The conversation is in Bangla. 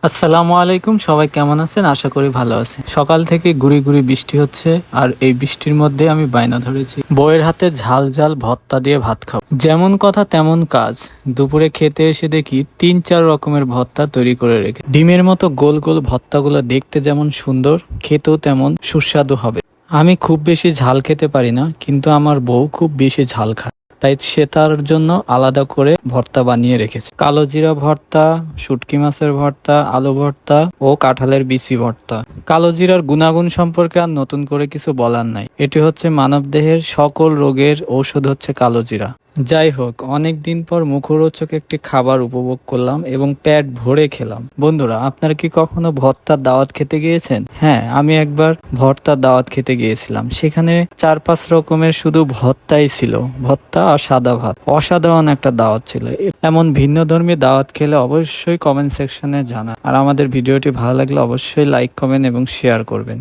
আসসালামু আলাইকুম, সবাই কেমন আছেন? আশা করি ভালো আছেন। সকাল থেকে গুড়ি গুড়ি বৃষ্টি হচ্ছে, আর এই বৃষ্টির মধ্যে আমি বায়না ধরেছি বউয়ের হাতে ঝাল ঝাল ভর্তা দিয়ে ভাত খাবো। যেমন কথা তেমন কাজ, দুপুরে খেতে এসে দেখি 3-4 রকমের ভর্তা তৈরি করে রেখে। ডিমের মতো গোল গোল ভর্তাগুলো দেখতে যেমন সুন্দর, খেতেও তেমন সুস্বাদু হবে। আমি খুব বেশি ঝাল খেতে পারি না, কিন্তু আমার বউ খুব বেশি ঝাল খায়, তাই সে তার জন্য আলাদা করে ভর্তা বানিয়ে রেখেছে। কালো জিরা ভর্তা, শুটকি মাছের ভর্তা, আলু ভর্তা ও কাঁঠালের বিচি ভর্তা। কালো জিরার গুণাগুণ সম্পর্কে আর নতুন করে কিছু বলার নাই। এটি হচ্ছে মানবদেহের সকল রোগের ঔষধ হচ্ছে কালো জিরা। যাই হোক, অনেক দিন পর মুখরোচক একটি খাবার উপভোগ করলাম এবং পেট ভরে খেলাম। বন্ধুরা, আপনারা কি কখনো ভর্তার দাওয়াত খেতে গিয়েছেন? হ্যাঁ, আমি একবার ভর্তার দাওয়াত খেতে গিয়েছিলাম। সেখানে 4-5 রকমের শুধু ভর্তাই ছিল, ভর্তা আর সাদা ভাত। অসাধারণ একটা দাওয়াত ছিল। এমন ভিন্ন ধর্মী দাওয়াত খেলে অবশ্যই কমেন্ট সেকশনে জানা। আর আমাদের ভিডিওটি ভালো লাগলে অবশ্যই লাইক, কমেন্ট এবং শেয়ার করবেন।